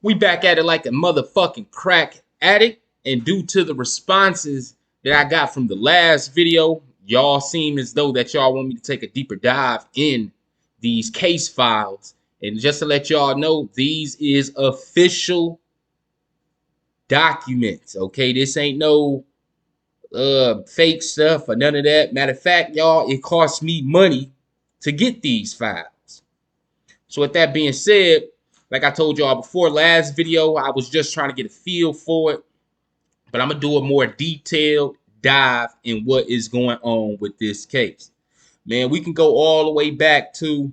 We back at it like a motherfucking crack addict, and due to the responses that I got from the last video, y'all seem as though that y'all want me to take a deeper dive in these case files. And just to let y'all know, these is official documents, okay? This ain't no fake stuff or none of that. Matter of fact, y'all, it cost me money to get these files. So with that being said, like I told y'all before, last video, I was just trying to get a feel for it. But I'm going to do a more detailed dive in what is going on with this case. Man, we can go all the way back to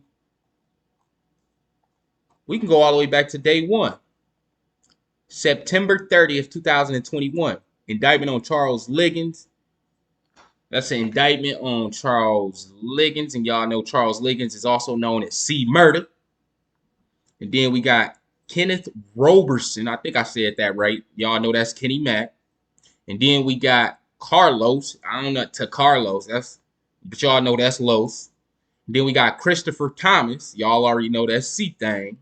day one. September 30th, 2021. Indictment on Charles Liggins. That's an indictment on Charles Liggins. And y'all know Charles Liggins is also known as C. Murder. And then we got Kenneth Roberson. I think I said that right. Y'all know that's Kenny Mack. And then we got Carlos. I don't know to Carlos. But y'all know that's Los. And then we got Christopher Thomas. Y'all already know that's C-Thing.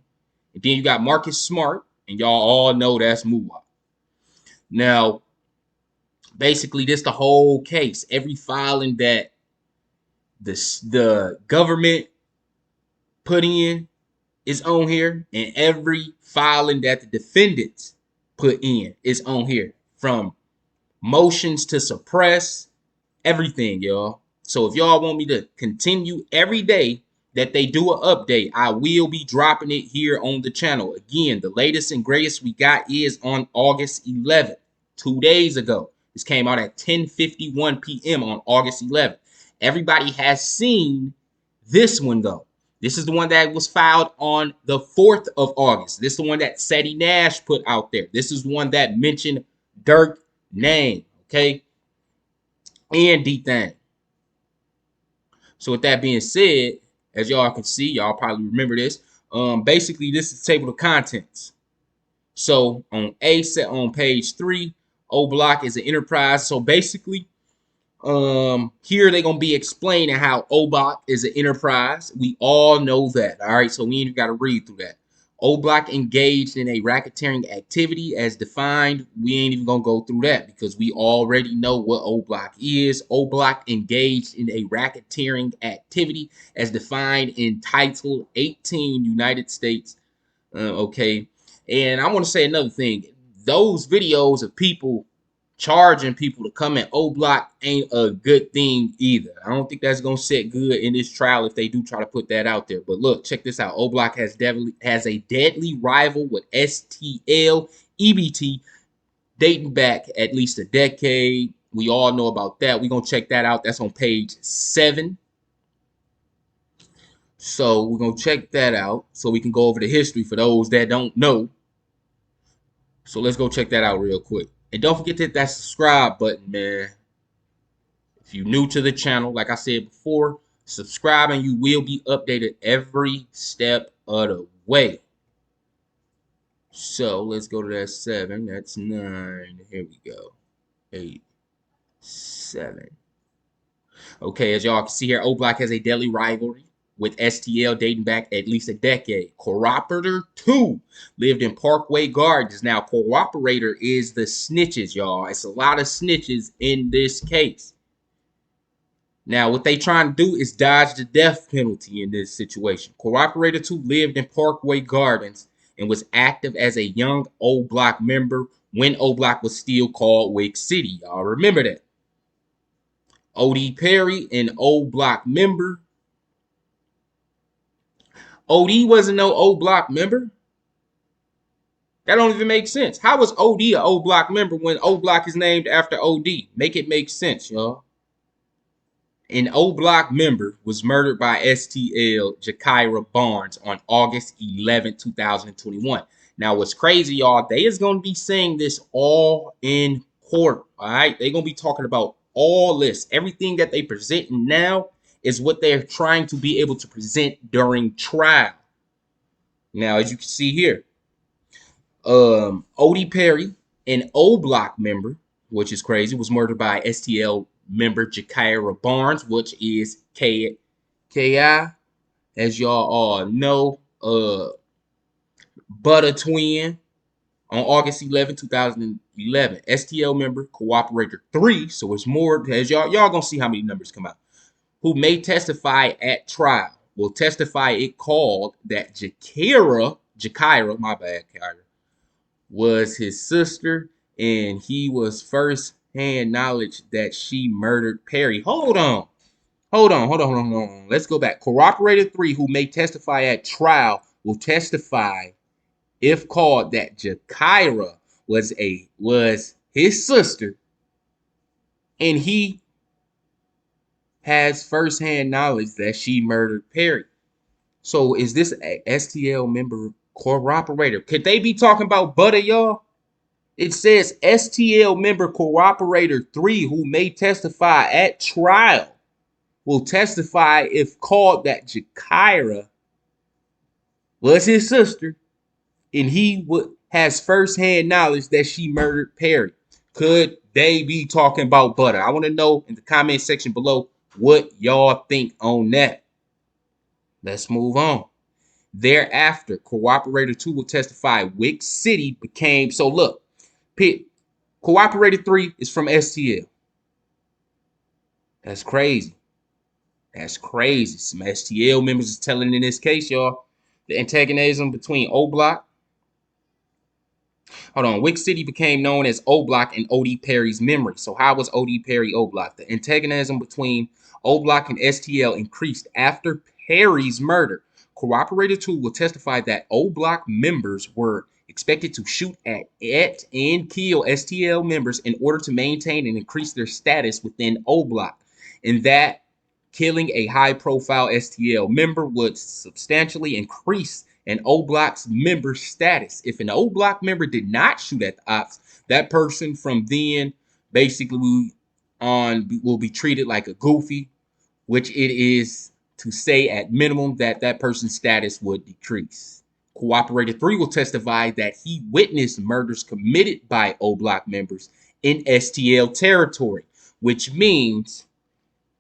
And then you got Marcus Smart. And y'all all know that's Moolah. Now, basically, this the whole case. Every filing that the government put in is on here, and every filing that the defendants put in is on here, from motions to suppress, everything, y'all. So if y'all want me to continue every day that they do an update, I will be dropping it here on the channel. Again, the latest and greatest we got is on August 11th, 2 days ago. This came out at 10:51 p.m. on August 11th. Everybody has seen this one, though. This is the one that was filed on the 4th of August. This is the one that Seti Nash put out there. This is the one that mentioned Dirk name, okay? And D-Thing. So with that being said, as y'all can see, y'all probably remember this. Basically, this is the table of contents. So on A set on page 3, O Block is an enterprise. So basically, here they're gonna be explaining how O Block is an enterprise. We all know that. All right, so we ain't even gotta read through that. O Block engaged in a racketeering activity as defined. We ain't even gonna go through that because we already know what O Block is. O Block engaged in a racketeering activity as defined in Title 18 United States. Okay, and I want to say another thing. Those videos of people charging people to come at O Block ain't a good thing either. I don't think that's gonna set good in this trial if they do try to put that out there. But look, check this out. O Block has a deadly rival with STL EBT dating back at least a decade. We all know about that. We're gonna check that out. That's on page 7. So we're gonna check that out so we can go over the history for those that don't know. So let's go check that out real quick. And don't forget to hit that subscribe button, man. If you're new to the channel, like I said before, subscribe and you will be updated every step of the way. So let's go to that 7. That's 9. Here we go. 8, 7. Okay, as y'all can see here, O Block has a deadly rivalry with STL dating back at least a decade. Cooperator 2 lived in Parkway Gardens. Now, Cooperator is the snitches, y'all. It's a lot of snitches in this case. Now, what they trying to do is dodge the death penalty in this situation. Cooperator 2 lived in Parkway Gardens and was active as a young O Block member when O Block was still called Wig City. Y'all remember that. O.D. Perry, an O Block member. OD wasn't no O Block member. That don't even make sense. How was OD an O Block member when O Block is named after OD? Make it make sense, y'all. An O Block member was murdered by STL Jakira Barnes on August 11, 2021. Now, what's crazy, y'all, they is going to be saying this all in court, all right? They're going to be talking about all this. Everything that they present now is what they're trying to be able to present during trial. Now, as you can see here, O.D. Perry, an O Block member, which is crazy, was murdered by STL member Jakira Barnes, which is KI, as y'all all know, BUTTA twin. On August 11, 2011, STL member cooperator 3, so it's more, as y'all gonna see how many numbers come out, who may testify at trial, will testify it called that Jakira, my bad, Kyra, was his sister, and he was first-hand knowledge that she murdered Perry. Hold on. Let's go back. Cooperator 3, who may testify at trial, will testify if called that Jakira was his sister, and he has first-hand knowledge that she murdered Perry. So is this a STL member cooperator? Could they be talking about BUTTA, y'all? It says STL member cooperator 3, who may testify at trial, will testify if called that Jakira was his sister, and he has first-hand knowledge that she murdered Perry. Could they be talking about BUTTA? I want to know in the comment section below what y'all think on that. Let's move on. Thereafter, cooperator 2 will testify Wick City became, so look, cooperator 3 is from STL. That's crazy. That's crazy. Some STL members is telling in this case, y'all, the antagonism between O Block. Hold on. Wick City became known as O Block in O.D. Perry's memory. So how was O.D. Perry O Block? The antagonism between O Block and STL increased after Perry's murder. Cooperator 2 will testify that O Block members were expected to shoot at and kill STL members in order to maintain and increase their status within O Block, and that killing a high-profile STL member would substantially increase an O Block's member status. If an O Block member did not shoot at the ops, that person from then basically will be treated like a goofy, which it is to say at minimum that that person's status would decrease. Cooperator 3 will testify that he witnessed murders committed by O Block members in STL territory, which means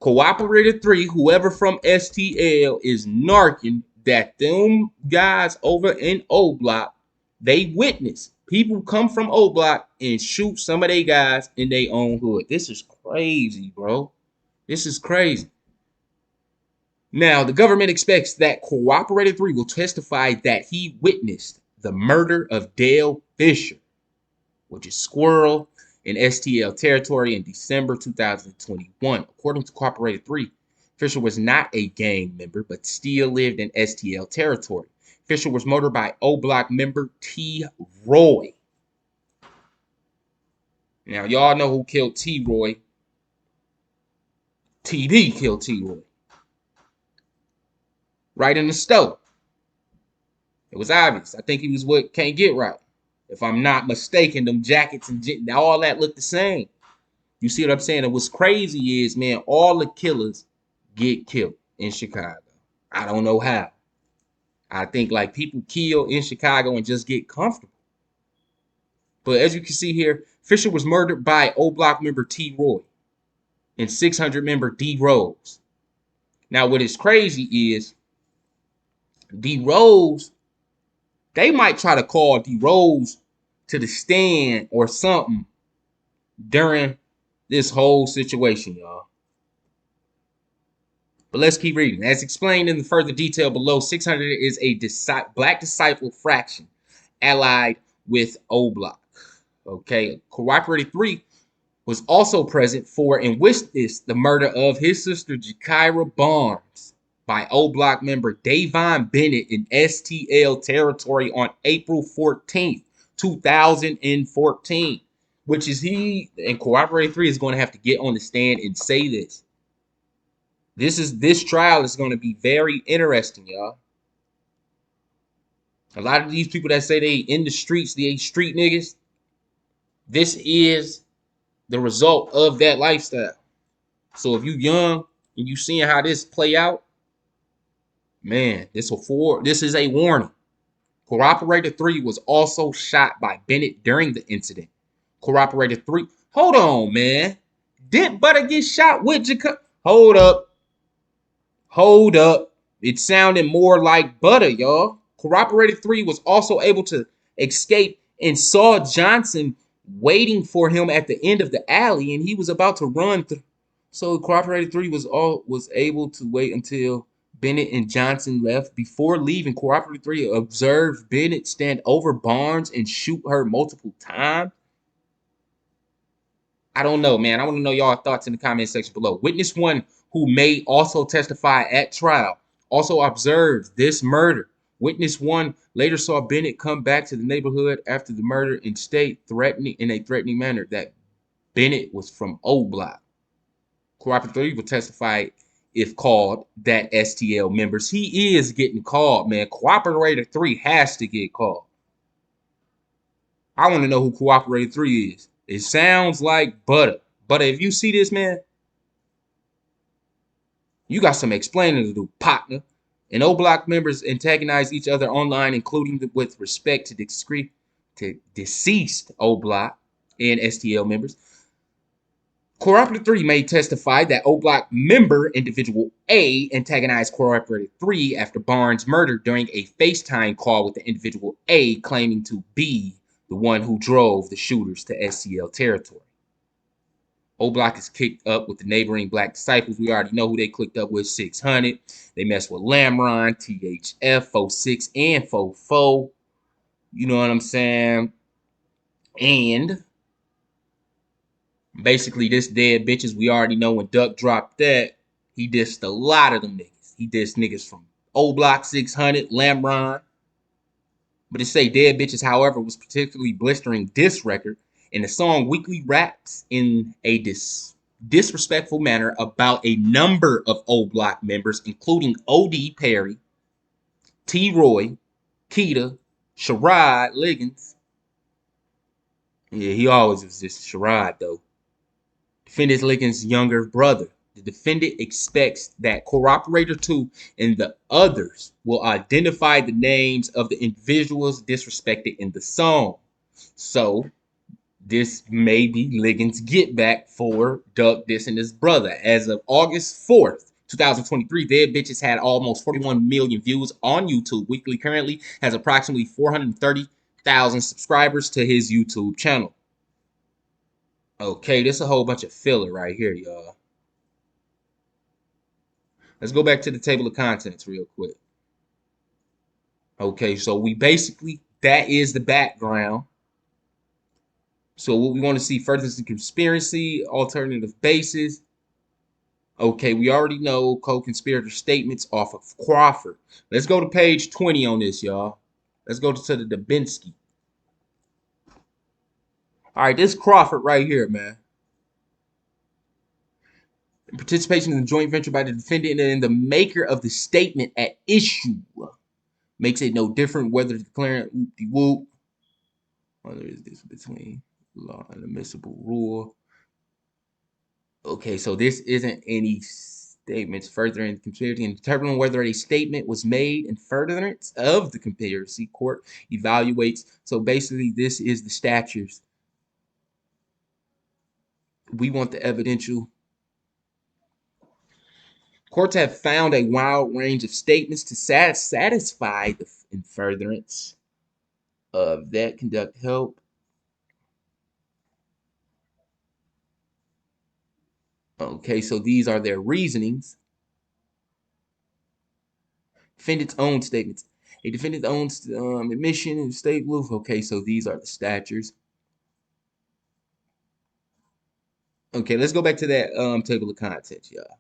Cooperator 3, whoever from STL, is narking that them guys over in O Block, they witness people come from O Block and shoot some of their guys in their own hood. This is crazy, bro. This is crazy. Now, the government expects that Cooperator 3 will testify that he witnessed the murder of Dale Fisher, which is Squirrel, in STL territory in December 2021. According to Cooperator 3, Fisher was not a gang member, but still lived in STL territory. Fisher was murdered by O Block member T. Roy. Now, y'all know who killed T. Roy. TB killed T. Roy. Right in the stove. It was obvious. I think he was what Can't Get Right. If I'm not mistaken, them jackets and all that look the same. You see what I'm saying? And what's crazy is, man, all the killers get killed in Chicago. I don't know how. I think like people kill in Chicago and just get comfortable. But as you can see here, Fisher was murdered by O Block member T. Roy and 600 member D. Rose. Now, what is crazy is D. Rose, they might try to call D. Rose to the stand or something during this whole situation, y'all. But let's keep reading. As explained in the further detail below, 600 is a black disciple fraction allied with O Block. Okay, Cooperator 3 was also present for and witnessed the murder of his sister Jakira Barnes by O Block member Davon Bennett in STL territory on April 14th, 2014. Which is and Cooperator 3 is going to have to get on the stand and say this. This trial is going to be very interesting, y'all. A lot of these people that say they in the streets, they ain't street niggas. This is the result of that lifestyle. So if you young and you seeing how this play out, man, this is a warning. Cooperator 3 was also shot by Bennett during the incident. Cooperator 3, hold on, man. Did BUTTA get shot with Jakira? Hold up. It sounded more like BUTTA, y'all. Cooperator 3 was also able to escape and saw Johnson waiting for him at the end of the alley, and he was about to run. So Cooperator 3 was able to wait until Bennett and Johnson left. Before leaving, Cooperator 3 observed Bennett stand over Barnes and shoot her multiple times. I don't know, man. I want to know y'all thoughts in the comment section below. Witness 1, who may also testify at trial, also observed this murder. Witness 1 later saw Bennett come back to the neighborhood after the murder and state in a threatening manner that Bennett was from O Block. Cooperator 3 will testify if called that STL members. He is getting called, man. Cooperator 3 has to get called. I want to know who Cooperator 3 is. It sounds like BUTTA. But if you see this, man, you got some explaining to do, partner. And O Block members antagonize each other online, including with respect to deceased O Block and STL members. Cooperator 3 may testify that O Block member individual A antagonized Cooperator 3 after Barnes' murder during a FaceTime call with the individual A claiming to be the one who drove the shooters to STL territory. O Block is kicked up with the neighboring Black Disciples. We already know who they clicked up with, 600. They messed with Lamron, THF, 46, and 44. You know what I'm saying? And basically, this dead bitches, we already know when Duck dropped that, he dissed a lot of them niggas. He dissed niggas from O Block, 600, Lamron. But it say dead bitches, however, was particularly blistering diss record, and the song weekly raps in a disrespectful manner about a number of O Block members, including O.D. Perry, T. Roy, Keita, Sherrod Liggins. Yeah, he always was just Sherrod, though. Defendant Liggins' younger brother. The defendant expects that Cooperator 2 and the others will identify the names of the individuals disrespected in the song. So, this may be Liggins' get back for Duck dissing his brother. As of August 4th, 2023, Dead Bitches had almost 41 million views on YouTube weekly. Currently has approximately 430,000 subscribers to his YouTube channel. Okay, this is a whole bunch of filler right here, y'all. Let's go back to the table of contents real quick. Okay, so we basically, that is the background. So what we want to see further is the conspiracy, alternative basis. Okay, we already know co-conspirator statements off of Crawford. Let's go to page 20 on this, y'all. Let's go to the Dubinsky. All right, this Crawford right here, man. Participation in the joint venture by the defendant and the maker of the statement at issue makes it no different whether declaring whoop-de-whoop, whether is this between law and admissible rule. Okay, so this isn't any statements furthering the conspiracy, and determining whether a statement was made in furtherance of the conspiracy. Court evaluates. So basically, this is the statutes. We want the evidential. Courts have found a wide range of statements to satisfy the in furtherance of that conduct help. Okay, so these are their reasonings. Defendant's own statements. A defendant's own admission and state proof. Okay, so these are the statutes. Okay, let's go back to that table of contents, y'all.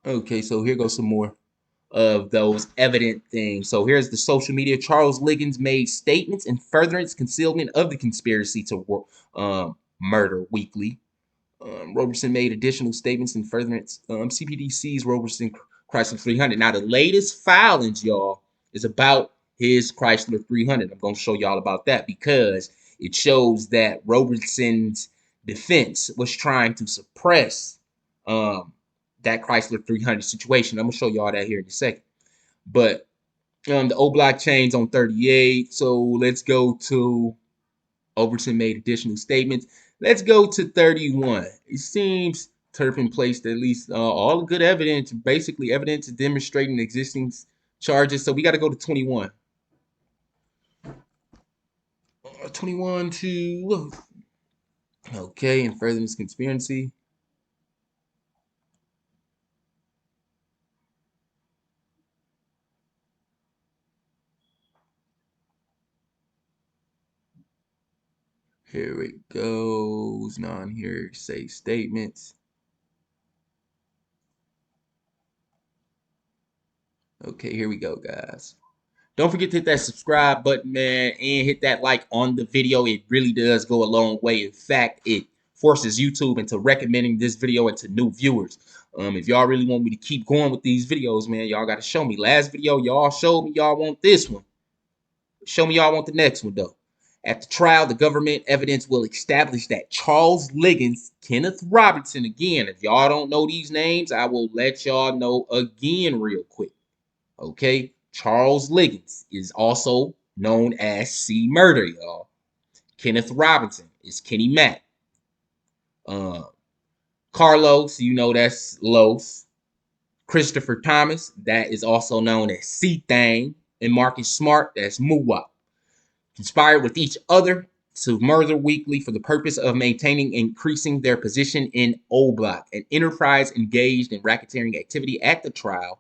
Okay, so here goes some more of those evident things. So here's the social media. Charles Liggins made statements in furtherance concealment of the conspiracy to murder weekly. Roberson made additional statements in furtherance. CPDC's Roberson Chrysler 300. Now, the latest filings, y'all, is about his Chrysler 300. I'm going to show y'all about that because it shows that Roberson's defense was trying to suppress that Chrysler 300 situation. I'm going to show y'all that here in a second. But the O Block chains on 38. So let's go to Overton made additional statements. Let's go to 31. It seems Turpin placed at least all the good evidence, basically evidence demonstrating the existence charges. So we got to go to 21. 21 to, okay, and furtherance conspiracy. Here it goes. Non-hearsay statements. Okay, here we go, guys. Don't forget to hit that subscribe button, man, and hit that like on the video. It really does go a long way. In fact, it forces YouTube into recommending this video to new viewers. If y'all really want me to keep going with these videos, man, y'all got to show me. Last video, y'all showed me y'all want this one. Show me y'all want the next one, though. At the trial, the government evidence will establish that Charles Liggins, Kenneth Robertson, again, if y'all don't know these names, I will let y'all know again real quick. Okay? Charles Liggins is also known as C. Murder, y'all. Kenneth Robinson is Kenny Matt. Carlos, you know that's Los. Christopher Thomas, that is also known as C. Thang. And Marcus Smart, that's Muwap. Conspired with each other to murder Weekly for the purpose of maintaining and increasing their position in O Block, an enterprise engaged in racketeering activity. At the trial,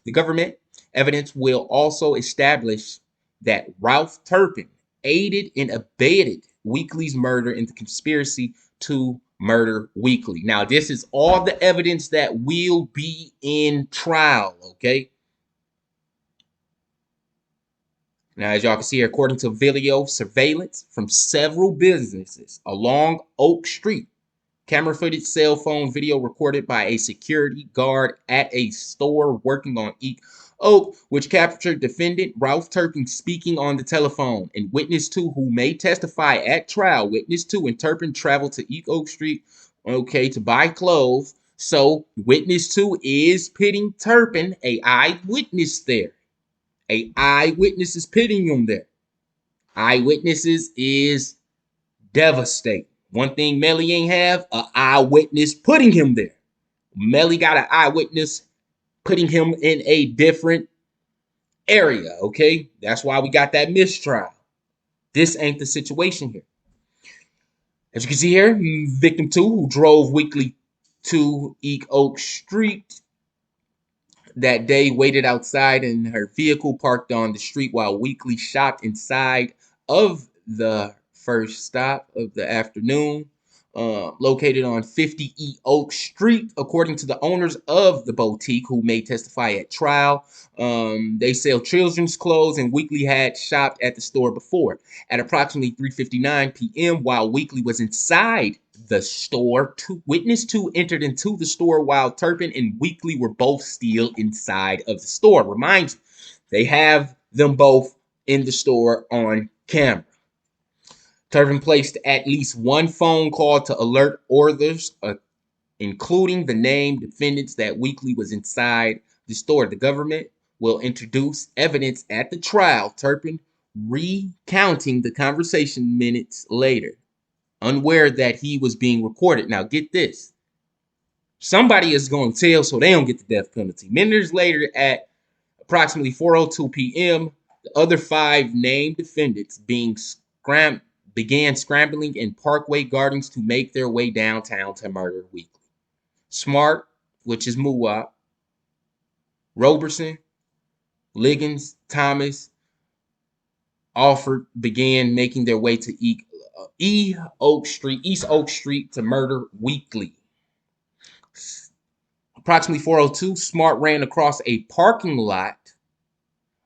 the government evidence will also establish that Ralph Turpin aided and abetted Weekly's murder in the conspiracy to murder Weekly. Now, this is all the evidence that will be in trial, okay? Now, as y'all can see here, according to video surveillance from several businesses along Oak Street, camera footage, cell phone video recorded by a security guard at a store working on Oak, which captured defendant Ralph Turpin speaking on the telephone. And witness 2, who may testify at trial, witness 2 and Turpin traveled to Oak Street, okay, to buy clothes. So witness 2 is pitting Turpin, a eyewitness there. A eyewitness is pitting him there. Eyewitnesses is devastating. One thing Melly ain't have, an eyewitness putting him there. Melly got an eyewitness putting him in a different area, okay? That's why we got that mistrial. This ain't the situation here. As you can see here, victim 2, who drove Weekly to Oak Street that day, waited outside in her vehicle parked on the street while Weekly shopped inside of the first stop of the afternoon, located on 50 Oak Street. According to the owners of the boutique, who may testify at trial, they sell children's clothes, and Weekly had shopped at the store before. At approximately 3:59 p.m., while Weekly was inside the store, witness 2 entered into the store while Turpin and Weekly were both still inside of the store. Remind you, they have them both in the store on camera. Turpin placed at least one phone call to alert others, including the named defendants, that Weekly was inside the store. The government will introduce evidence at the trial, Turpin recounting the conversation minutes later, unaware that he was being recorded. Now, get this. Somebody is going to tell so they don't get the death penalty. Minutes later, at approximately 4:02 p.m., the other 5 named defendants began scrambling in Parkway Gardens to make their way downtown to murder Weekly. Smart, which is Muwap, Roberson, Liggins, Thomas, Alford began making their way to East Oak Street to murder Weekly. Approximately 4:02, Smart ran across a parking lot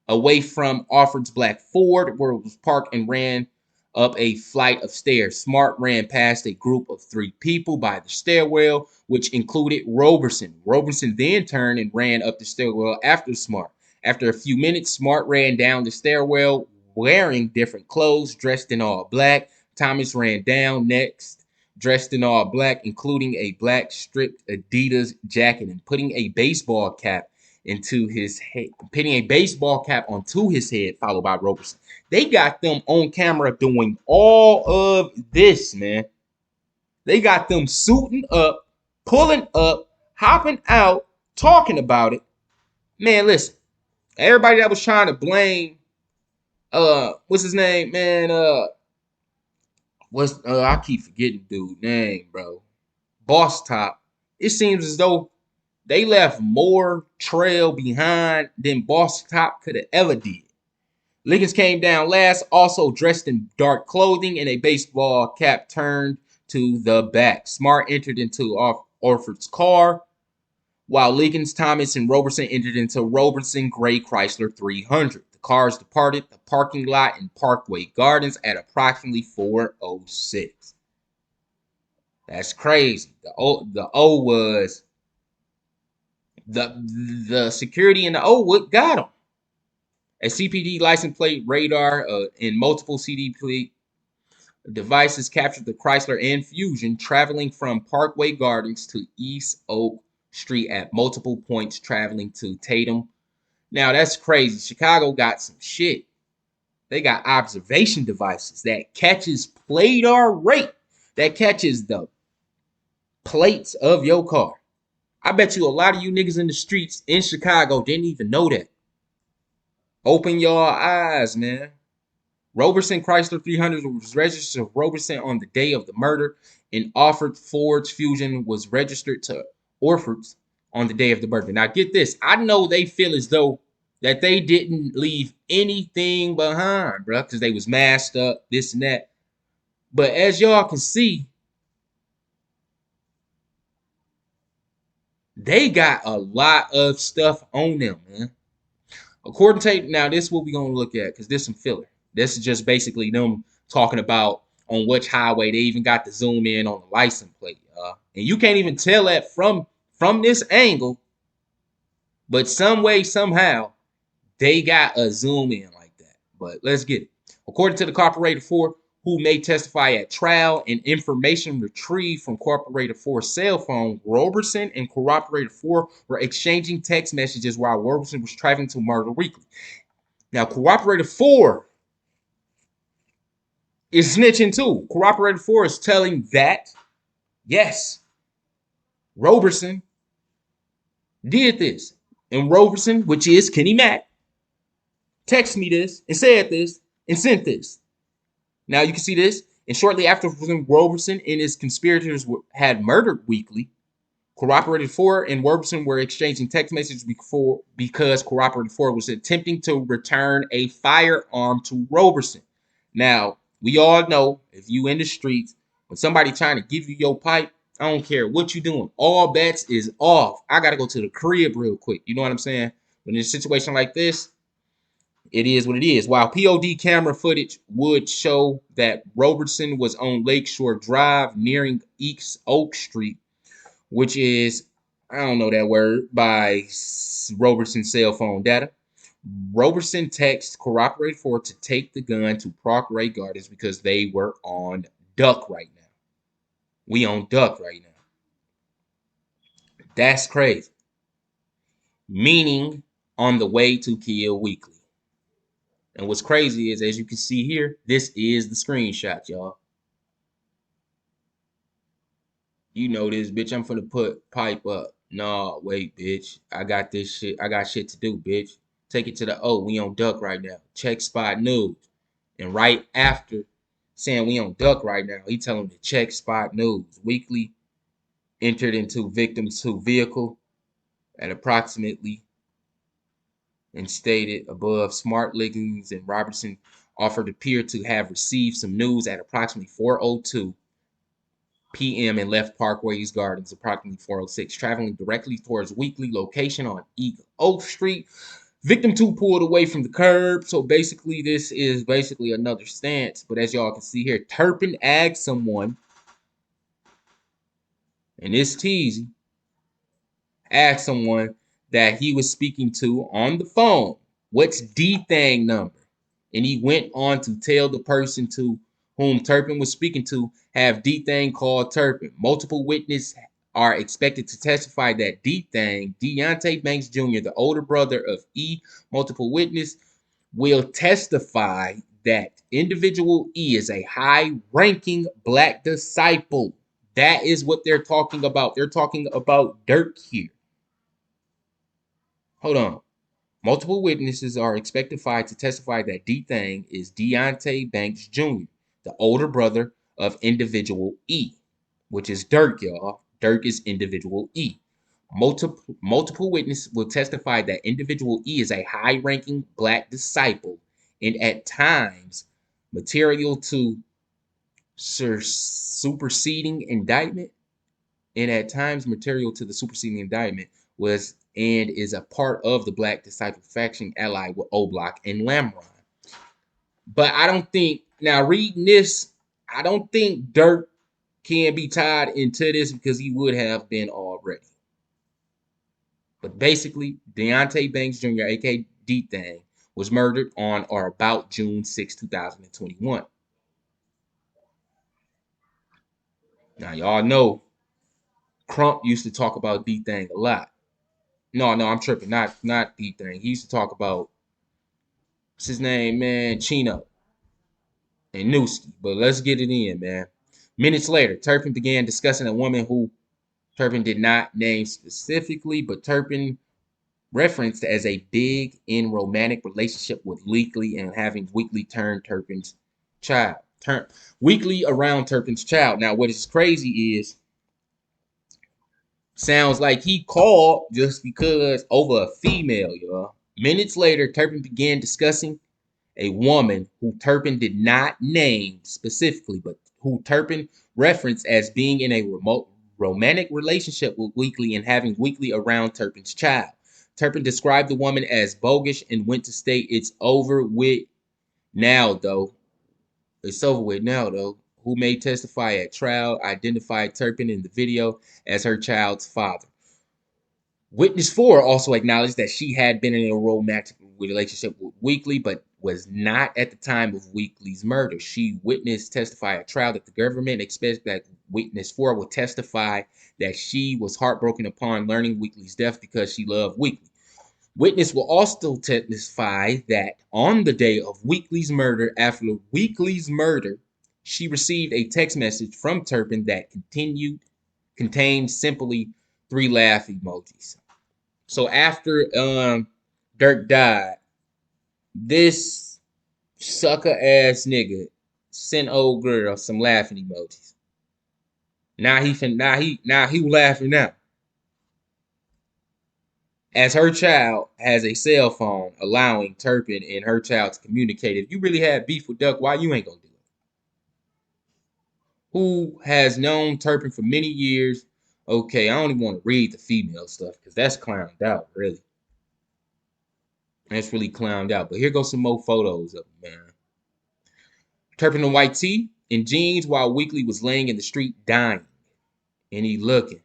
away from Alford's black Ford, where it was parked, and ran up a flight of stairs. Smart ran past a group of 3 people by the stairwell, which included Roberson. Roberson then turned and ran up the stairwell after Smart. After a few minutes, Smart ran down the stairwell wearing different clothes, dressed in all black. Thomas ran down next, dressed in all black, including a black stripped Adidas jacket, and putting a baseball cap onto his head, followed by Roberson. They got them on camera doing all of this, man. They got them suiting up, pulling up, hopping out, talking about it. Man, listen. Everybody that was trying to blame what's his name, man? What's I keep forgetting dude name, bro. Boss Top. It seems as though they left more trail behind than Boss Top could have ever did. Liggins came down last, also dressed in dark clothing and a baseball cap turned to the back. Smart entered into Orford's car, while Liggins, Thomas, and Roberson entered into Roberson Gray Chrysler 300. The cars departed the parking lot in Parkway Gardens at approximately 4:06. That's crazy. The O was the security in the O what got him. A CPD license plate radar and multiple CDP devices captured the Chrysler and Fusion traveling from Parkway Gardens to East Oak Street at multiple points traveling to Tatum. Now that's crazy. Chicago got some shit. They got observation devices that catches radar rate, that catches the plates of your car. I bet you a lot of you niggas in the streets in Chicago didn't even know that. Open your eyes, man. Roberson Chrysler 300 was registered to Roberson on the day of the murder, and Orford Ford's Fusion was registered to Orford's on the day of the murder. Now get this. I know they feel as though that they didn't leave anything behind, bro, because they was masked up, this and that. But as y'all can see, they got a lot of stuff on them, man. According to now, this is what we're gonna look at because this is some filler. This is just basically them talking about on which highway. They even got to zoom in on the license plate, and you can't even tell that from this angle. But some way, somehow, they got a zoom in like that. But let's get it. According to the Corporator 4, who may testify at trial, and information retrieved from Corporator 4's cell phone, Roberson and Corporator 4 were exchanging text messages while Roberson was traveling to Murder Weekly. Now, Corporator 4 is snitching too. Corporator 4 is telling that, yes, Roberson did this. And Roberson, which is Kenny Mack, texted me this and said this and sent this. Now you can see this. And shortly after Roberson and his conspirators had murdered Weekly, Corroborated 4 and Roberson were exchanging text messages because Corroborated 4 was attempting to return a firearm to Roberson. Now, we all know, if you in the streets, when somebody trying to give you your pipe, I don't care what you doing. All bets is off. I got to go to the crib real quick. You know what I'm saying? When in a situation like this, it is what it is. While POD camera footage would show that Roberson was on Lakeshore Drive nearing East Oak Street, which is, I don't know that word, by Roberson's cell phone data. Roberson texted Corroborated 4 to take the gun to Parkway Gardens because they were on duck right now. We on duck right now. That's crazy. Meaning on the way to kill Weekly. And what's crazy is, as you can see here, this is the screenshot, y'all. You know this, bitch. I'm finna put pipe up. Nah, wait, bitch. I got this shit. I got shit to do, bitch. Take it to the O. We on duck right now. Check Spot News. And right after saying we on duck right now, he telling them to check Spot News. Weekly entered into victim's 2 vehicle at approximately and stated above, Smart Liggins and Robertson offered appear to have received some news at approximately 4:02 p.m. and left Parkway's Gardens approximately 4:06, traveling directly towards Weekly location on East Oak Street. Victim 2 pulled away from the curb. So basically, this is basically another stance. But as y'all can see here, Turpin asked someone, and it's teasy, asked someone that he was speaking to on the phone, what's D-Thang number? And he went on to tell the person to whom Turpin was speaking to have D-Thang call Turpin. Multiple witnesses are expected to testify that D-Thang, Deontay Banks Jr., the older brother of E, multiple witness, will testify that individual E is a high-ranking black disciple. That is what they're talking about. They're talking about Dirk here. Hold on. Multiple witnesses are expected to testify that D-Thang is Deontay Banks Jr., the older brother of individual E, which is Dirk, y'all. Dirk is individual E. Multiple witnesses will testify that individual E is a high-ranking black disciple and at times material to superseding indictment and at times material to the superseding indictment was and is a part of the Black Disciple faction allied with O Block and Lamron. But I don't think, now reading this, I don't think Dirk can be tied into this because he would have been already. But basically, Deontay Banks Jr., aka D-Thang, was murdered on or about June 6, 2021. Now, y'all know Crump used to talk about D-Thang a lot. No, I'm tripping. Not D-Thang. He used to talk about, what's his name, man? Chino and Newski. But let's get it in, man. Minutes later, Turpin began discussing a woman who Turpin did not name specifically, but Turpin referenced as a big in romantic relationship with Weekly and having Weekly turn Turpin's child. Weekly around Turpin's child. Now, what is crazy is, sounds like he called just because over a female, y'all. Minutes later, Turpin began discussing a woman who Turpin did not name specifically, but who Turpin referenced as being in a remote romantic relationship with Weekly and having Weekly around Turpin's child. Turpin described the woman as bogus and went to state, "It's over with now, though. It's over with now, though." Who may testify at trial identified Turpin in the video as her child's father. Witness 4 also acknowledged that she had been in a romantic relationship with Weekly, but was not at the time of Weekly's murder. She witnessed testify at trial that the government expects that Witness 4 will testify that she was heartbroken upon learning Weekly's death because she loved Weekly. Witness will also testify that on the day of Weekly's murder, after Weekly's murder, she received a text message from Turpin that contained simply 3 laugh emojis. So after Dirk died, this sucker ass nigga sent old girl some laughing emojis. Now he laughing now. As her child has a cell phone allowing Turpin and her child to communicate. If you really had beef with Duck, why you ain't gonna do it? Who has known Turpin for many years. Okay, I don't even want to read the female stuff because that's clowned out, really. That's really clowned out. But here goes some more photos of him, man. Turpin in white tee and jeans while Weekly was laying in the street dying. And he looking.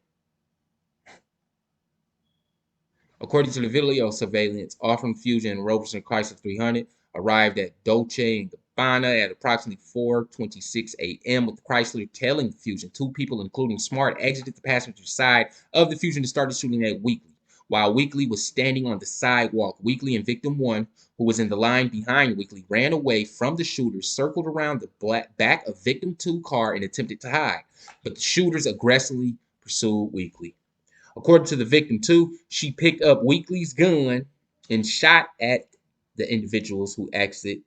According to the video surveillance, Offering Fusion and Roberson Chrysler 300 arrived at Dolce and Gabbana at approximately 4:26 a.m. with the Chrysler tailing the Fusion. 2 people, including Smart, exited the passenger side of the Fusion and started shooting at Weekly. While Weekly was standing on the sidewalk, Weekly and Victim 1, who was in the line behind Weekly, ran away from the shooters, circled around the back of Victim 2 car and attempted to hide. But the shooters aggressively pursued Weekly. According to the Victim 2, she picked up Weekly's gun and shot at the individuals who exited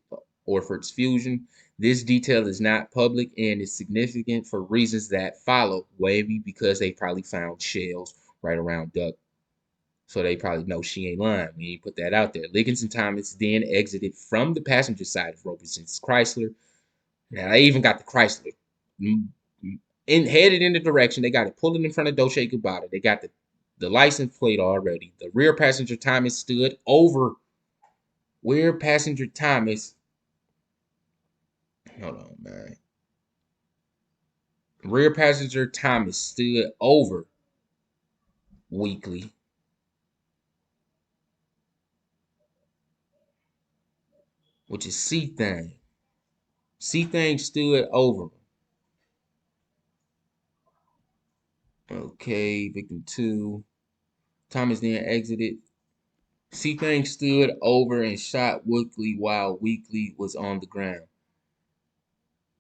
Orford's Fusion. This detail is not public and is significant for reasons that follow. Maybe because they probably found shells right around Duck. So they probably know she ain't lying. We ain't put that out there. Liggins and Thomas then exited from the passenger side of Robinson's Chrysler. Now they even got the Chrysler headed in the direction. They got it pulling in front of Dolce & Gabbana. They got the license plate already. The rear passenger Thomas stood over. Rear passenger Thomas. Hold on, man. Rear passenger Thomas stood over Weekly. Which is C-Thang. C-Thang stood over. Okay, Victim 2. Thomas then exited. C-Thang stood over and shot Weekly while Weekly was on the ground.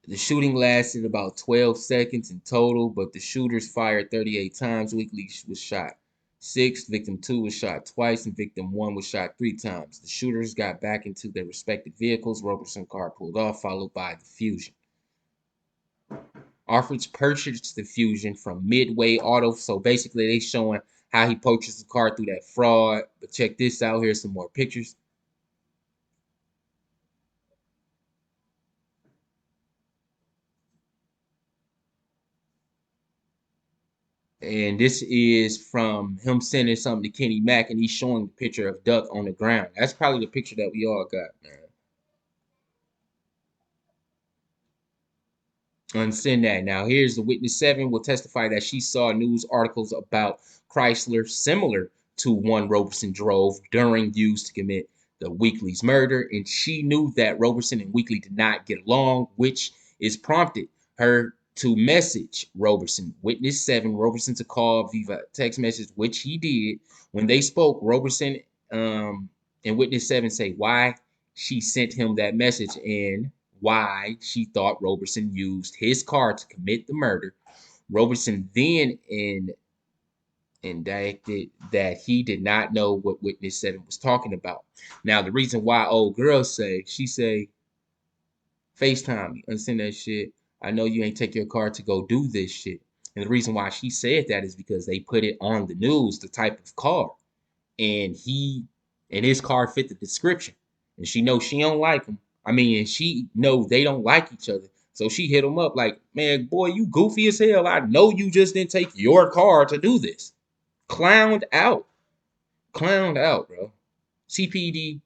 The shooting lasted about 12 seconds in total, but the shooters fired 38 times. Weekly was shot. 6. Victim 2 was shot twice, and victim 1 was shot 3 times. The shooters got back into their respective vehicles. Roberson's car pulled off, followed by the Fusion. Offers purchased the Fusion from Midway Auto. So basically, they showing how he purchased the car through that fraud. But check this out. Here's some more pictures. And this is from him sending something to Kenny Mack, and he's showing the picture of Duck on the ground. That's probably the picture that we all got, man. Unsend that. Now, here's the witness 7 will testify that she saw news articles about Chrysler similar to one Roberson drove during used to commit the Weekly's murder, and she knew that Roberson and Weekly did not get along, which is prompted her to message Roberson. Witness 7, Roberson to call via text message, which he did. When they spoke, Roberson and witness 7 say why she sent him that message and why she thought Roberson used his car to commit the murder. Roberson then indicted that he did not know what witness 7 was talking about. Now, the reason why old girl she say, FaceTime me, understand that shit. I know you ain't take your car to go do this shit. And the reason why she said that is because they put it on the news, the type of car. And his car fit the description. And she knows she don't like him. I mean, she know they don't like each other. So she hit him up like, man, boy, you goofy as hell. I know you just didn't take your car to do this. Clowned out. Clowned out, bro. CPD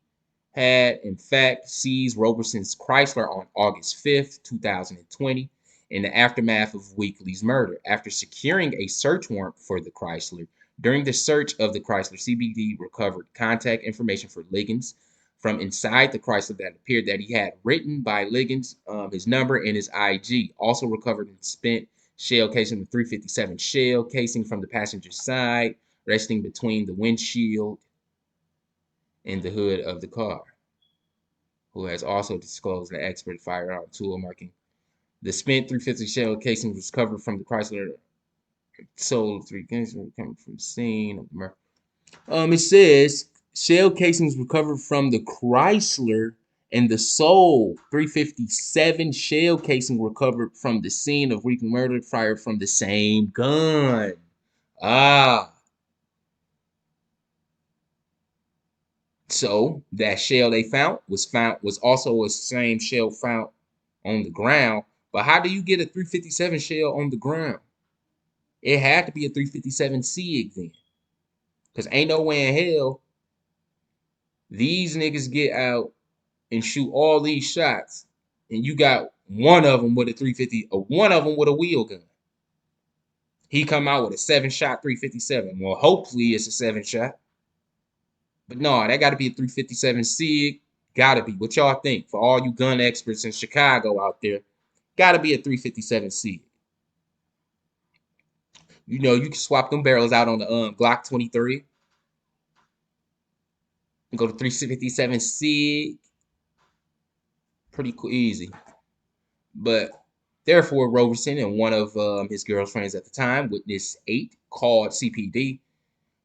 had, in fact, seized Roberson's Chrysler on August 5th, 2020, in the aftermath of Weekly's murder. After securing a search warrant for the Chrysler, during the search of the Chrysler, CBD recovered contact information for Liggins from inside the Chrysler that appeared that he had written by Liggins, his number and his IG. Also recovered and spent shell casing, the 357 shell casing from the passenger side, resting between the windshield and the hood of the car, who has also disclosed an expert firearm tool marking. The spent 350 shell casing was recovered from the Chrysler. Sold 3 casings coming from the scene of the murder. It says shell casings recovered from the Chrysler and the sold 357 shell casing recovered from the scene of recent murder fired from the same gun. So that shell they found was also a same shell found on the ground. But how do you get a 357 shell on the ground? It had to be a 357 SIG then. Because ain't no way in hell these niggas get out and shoot all these shots and you got one of them with a 350 or one of them with a wheel gun. He come out with a 7-shot 357. Well, hopefully it's a 7-shot. But no, that got to be a 357 SIG. Got to be. What y'all think? For all you gun experts in Chicago out there, got to be a 357 SIG. You know, you can swap them barrels out on the Glock 23. And go to 357 SIG. Pretty cool, easy. But therefore, Roberson and one of his girlfriends at the time, witness 8, called CPD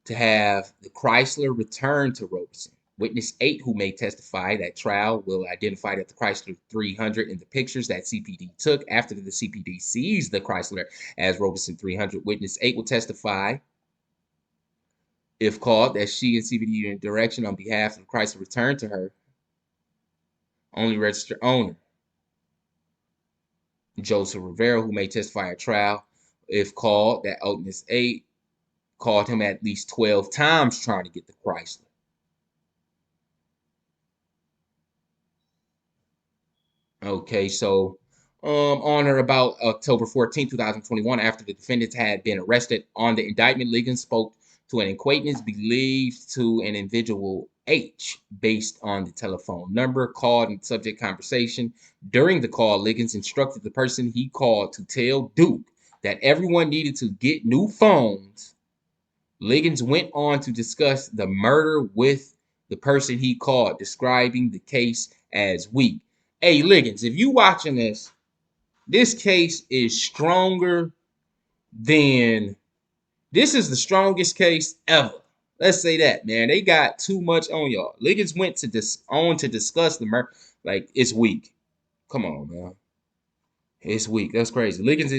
to have the Chrysler returned to Roberson. Witness 8, who may testify at trial, will identify that the Chrysler 300 in the pictures that CPD took after the CPD seized the Chrysler as Roberson 300. Witness 8 will testify, if called, that she and CPD are in direction on behalf of the Chrysler returned to her only registered owner, Joseph Rivera, who may testify at trial, if called, that witness 8 called him at least 12 times trying to get the Chrysler. Okay, so on or about October 14, 2021, after the defendants had been arrested on the indictment, Liggins spoke to an acquaintance believed to an individual H based on the telephone number called and subject conversation. During the call, Liggins instructed the person he called to tell Duke that everyone needed to get new phones. Liggins went on to discuss the murder with the person he called, describing the case as weak. Hey, Liggins, if you watching this case is stronger than This is the strongest case ever. Let's say that, man. They got too much on y'all. Liggins went to to discuss the murder. Like, it's weak. Come on, man. It's weak. That's crazy. Liggins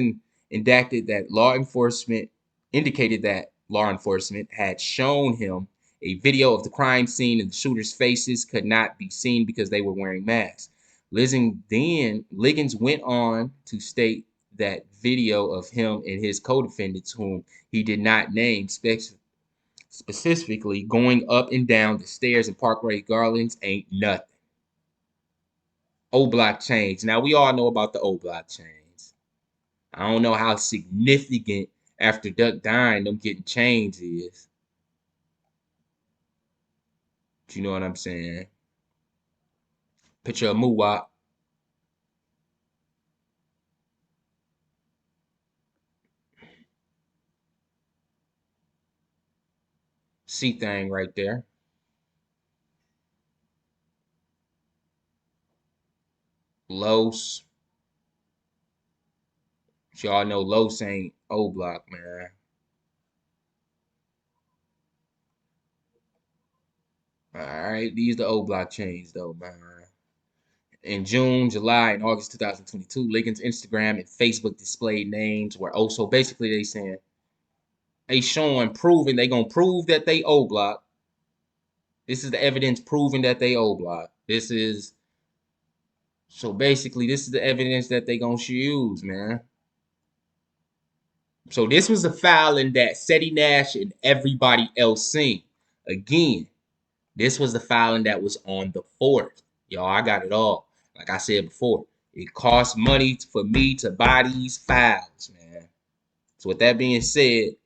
indicted that law enforcement indicated that law enforcement had shown him a video of the crime scene and the shooters' faces could not be seen because they were wearing masks. Liggins went on to state that video of him and his co-defendants, whom he did not name specifically, going up and down the stairs in Parkway Garlands ain't nothing. O block chains. Now we all know about the O block chains. I don't know how significant after Duck dying them getting chains is. But you know what I'm saying? Picture of Muwap. C thing right there. Los. Y'all know Los ain't O block, man. Alright, these the O block chains though, man. In June, July, and August 2022, Liggins' Instagram and Facebook displayed names were also basically they saying they showing proving they gonna prove that they O block. This is the evidence proving that they O block. This is so basically this is the evidence that they gonna use, man. So this was the filing that Seti Nash and everybody else seen. Again, this was the filing that was on the 4th. Y'all, I got it all. Like I said before, it costs money for me to buy these files, man. So with that being said,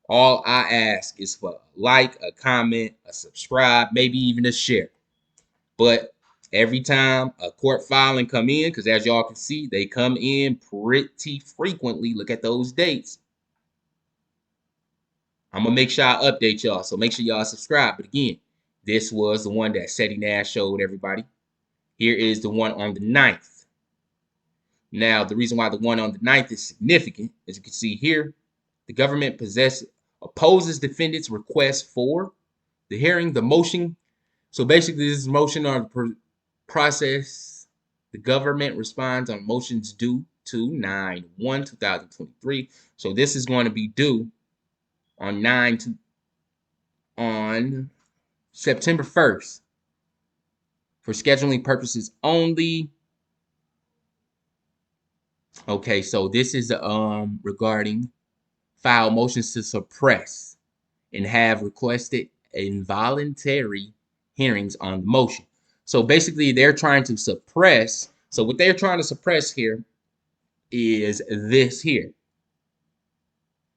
all I ask is for a like, a comment, a subscribe, maybe even a share. But every time a court filing come in, because as y'all can see, they come in pretty frequently. Look at those dates. I'm gonna make sure I update y'all. So make sure y'all subscribe. But again, this was the one that Seti Nash showed everybody. Here is the one on the 9th. Now, the reason why the one on the 9th is significant, as you can see here, the government opposes defendant's request for the hearing, the motion. So basically, this is motion on the process. The government responds on motions due to 9/1/2023. So this is going to be due on on September 1st for scheduling purposes only. Okay, so this is regarding file motions to suppress and have requested involuntary hearings on the motion. So basically, they're trying to suppress. So what they're trying to suppress here is this here.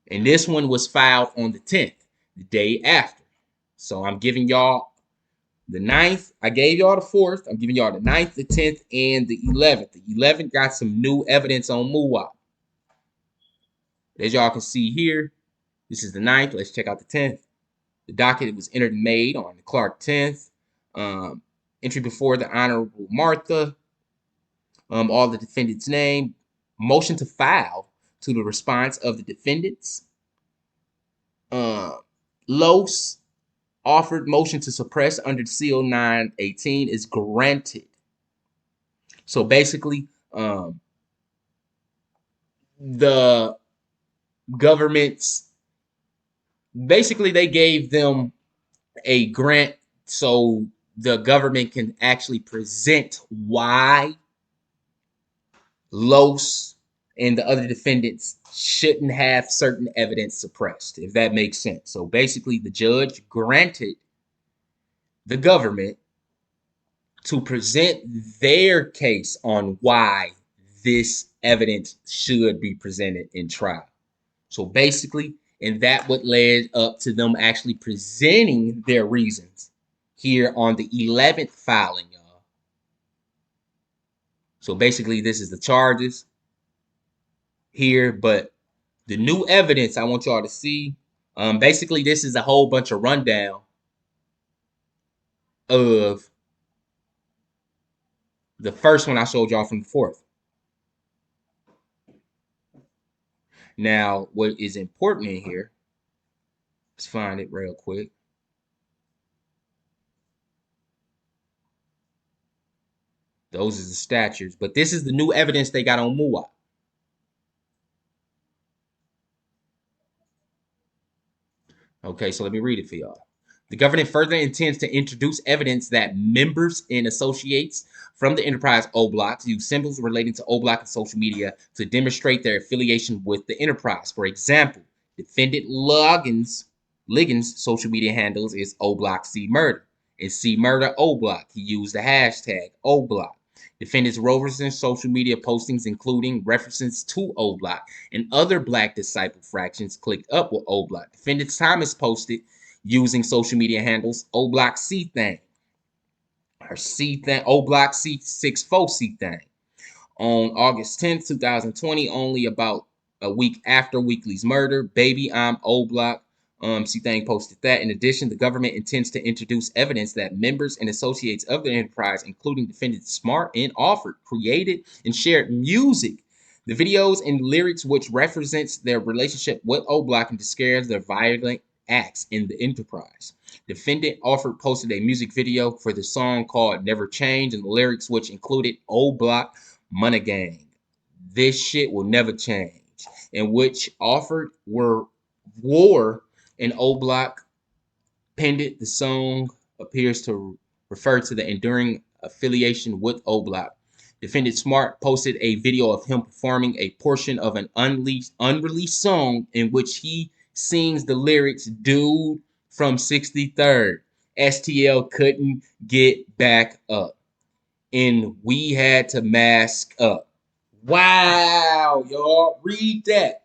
And this one was filed on the 10th, the day after. So I'm giving y'all the 9th. I gave y'all the 4th. I'm giving y'all the 9th, the 10th, and the 11th. The 11th got some new evidence on Muwap. As y'all can see here, this is the 9th. Let's check out the 10th. The docket was entered and made on the Clark 10th. Entry before the Honorable Martha. All the defendants' name. Motion to file to the response of the defendants. Los offered motion to suppress under seal 918 is granted. So basically, the government's basically they gave them a grant so the government can actually present why Los and the other defendants shouldn't have certain evidence suppressed, if that makes sense. So basically, the judge granted the government to present their case on why this evidence should be presented in trial. So basically, and that what led up to them actually presenting their reasons here on the 11th filing, y'all. So basically, this is the charges here, but the new evidence I want y'all to see, basically, this is a whole bunch of rundown of the first one I showed y'all from the 4th. Now, what is important in here Let's find it real quick. Those are the statutes. But this is the new evidence they got on Muwap. Okay, so let me read it for y'all. The government further intends to introduce evidence that members and associates from the enterprise O Blocks use symbols relating to O Block and social media to demonstrate their affiliation with the enterprise. For example, defendant Liggins' social media handles is O Block C Murder and C Murder O Block. He used the hashtag O Block. Defendants Roverson's social media postings, including references to O Block and other Black disciple fractions, clicked up with O Block. Defendants Thomas posted using social media handles O Block C Thing, or C Thing, O Block C64 C Thing. On August 10th, 2020, only about a week after Weekly's murder, Baby, I'm O Block. C-Thing posted that. In addition, the government intends to introduce evidence that members and associates of the enterprise, including defendants Smart and Alford, created and shared music, the videos and lyrics which represents their relationship with O Block and discards their violent acts in the enterprise. Defendant Alford posted a music video for the song called Never Change, and the lyrics which included O Block Money Gang, this shit will never change, in which Alford wore an O Block pendant. The song appears to refer to the enduring affiliation with O Block. Defendant Smart posted a video of him performing a portion of an unreleased song in which he sings the lyrics, "Dude from 63rd, STL couldn't get back up, and we had to mask up." Wow, y'all, read that.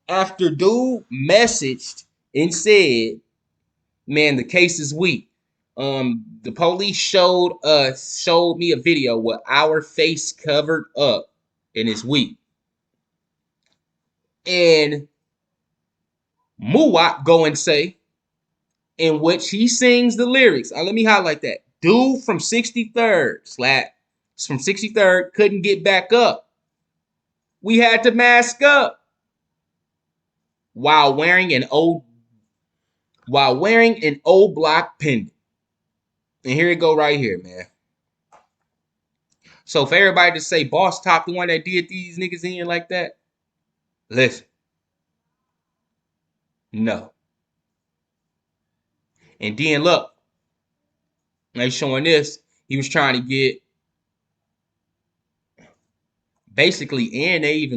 After dude messaged and said, "Man, the case is weak. The police showed me a video with our face covered up, and it's weak." And Muwap go and say, in which he sings the lyrics. Let me highlight that. Dude from 63rd, from 63rd, couldn't get back up. We had to mask up while wearing an O Block pendant. And here it go right here, man. So for everybody to say Boss Top the one that did these niggas in like that, listen, no. And then look, they showing this. He was trying to get basically, and they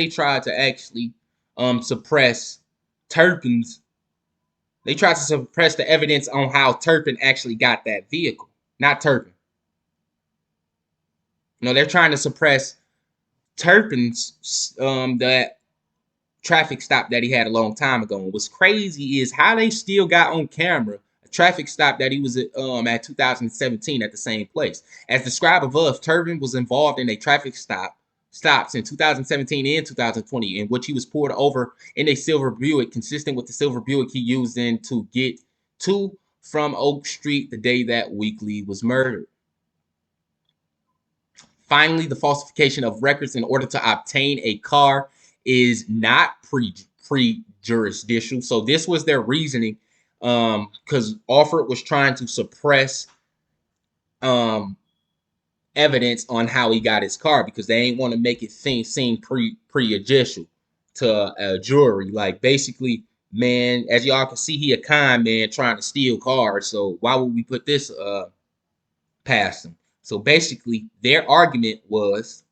tried to actually suppress Turpin's. They tried to suppress the evidence on how Turpin actually got that vehicle. Not Turpin. No, they're trying to suppress Turpin's that traffic stop that he had a long time ago. And what's crazy is how they still got on camera a traffic stop that he was at 2017 at the same place. As described above, Turpin was involved in a traffic stops in 2017 and 2020, in which he was pulled over in a silver Buick, consistent with the silver Buick he used in to get to from Oak Street the day that Weekly was murdered. Finally, the falsification of records in order to obtain a car is not pre-jurisdictional. So this was their reasoning, because Alford was trying to suppress evidence on how he got his car, because they ain't want to make it seem prejudicial to a jury. Like, basically, man, as y'all can see, he a con man trying to steal cars. So why would we put this past him? So basically, their argument was,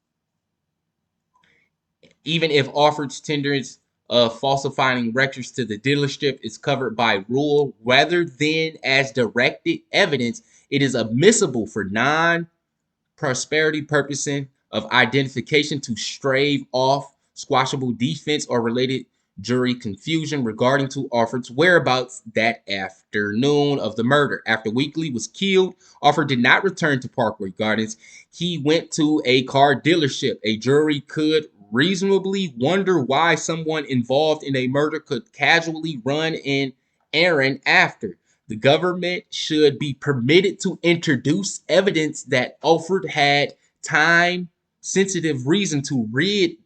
even if Alford's tenders of falsifying records to the dealership is covered by rule rather than as directed evidence, it is admissible for non-prosperity purposes of identification to stave off squashable defense or related jury confusion regarding to Alford's whereabouts that afternoon of the murder. After Weekly was killed, Alford did not return to Parkway Gardens. He went to a car dealership. A jury could reasonably wonder why someone involved in a murder could casually run an errand after. The government should be permitted to introduce evidence that Alford had time-sensitive reason to rid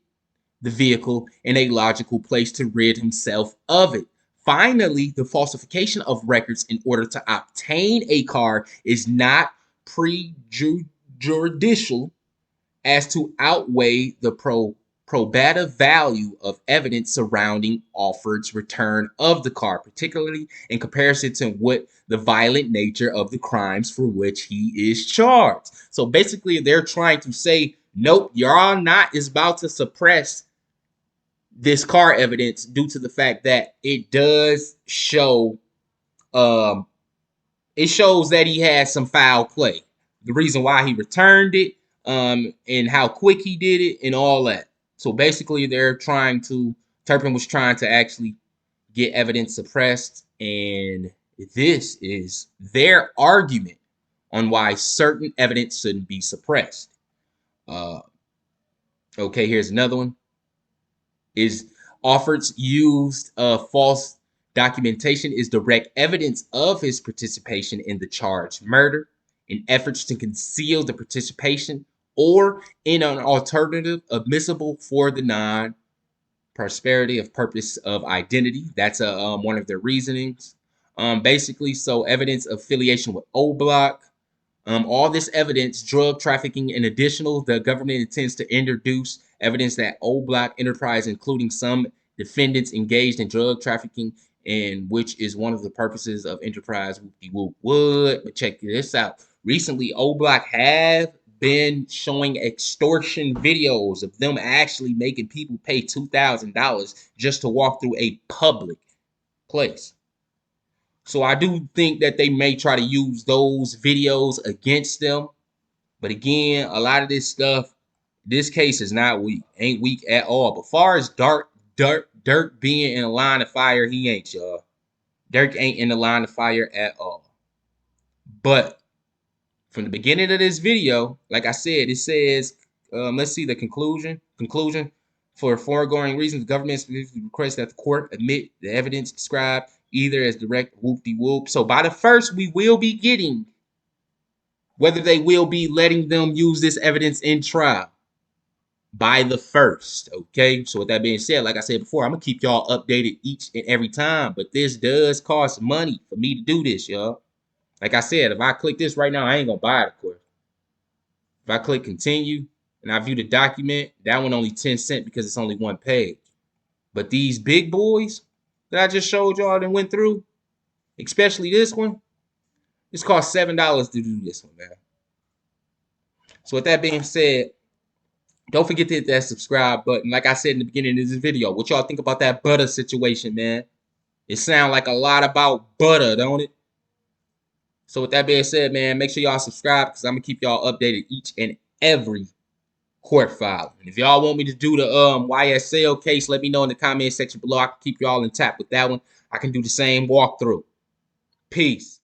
the vehicle in a logical place to rid himself of it. Finally, the falsification of records in order to obtain a car is not prejudicial as to outweigh the probative value of evidence surrounding Alford's return of the car, particularly in comparison to what the violent nature of the crimes for which he is charged. So basically, they're trying to say, nope, y'all not is about to suppress this car evidence due to the fact that it does show um it shows that he has some foul play. The reason why he returned it, and how quick he did it, and all that. So basically, they're trying to Turpin was trying to actually get evidence suppressed, and this is their argument on why certain evidence shouldn't be suppressed. Uh, okay, here's another one. Is Offert's used false documentation is direct evidence of his participation in the charged murder, in efforts to conceal the participation, or in an alternative admissible for the non-prosperity of purpose of identity. That's one of their reasonings. Basically, so evidence of affiliation with O Block. All this evidence, drug trafficking, and additional, the government intends to introduce evidence that O Block Enterprise, including some defendants engaged in drug trafficking, and which is one of the purposes of Enterprise would. But check this out. Recently, O Block have been showing extortion videos of them actually making people pay $2,000 just to walk through a public place. So I do think that they may try to use those videos against them. But again, a lot of this stuff, this case is not weak. Ain't weak at all. But far as Dirk being in a line of fire, he ain't, y'all. Dirk ain't in the line of fire at all. But from the beginning of this video, like I said, it says, let's see the conclusion. For foregoing reasons, the government requests that the court admit the evidence described either as direct whoop-de-whoop. So by the first, we will be getting whether they will be letting them use this evidence in trial. By the first, okay? So with that being said, like I said before, I'm going to keep y'all updated each and every time. But this does cost money for me to do this, y'all. Like I said, if I click this right now, I ain't going to buy it, of course. If I click continue and I view the document, that one only 10 cents because it's only one page. But these big boys that I just showed y'all that went through, especially this one, this cost $7 to do this one, man. So with that being said, don't forget to hit that subscribe button. Like I said in the beginning of this video, what y'all think about that BUTTA situation, man? It sounds like a lot about butter, don't it? So with that being said, man, make sure y'all subscribe because I'm going to keep y'all updated each and every court file. And if y'all want me to do the YSL case, let me know in the comment section below. I can keep y'all in tap with that one. I can do the same walkthrough. Peace.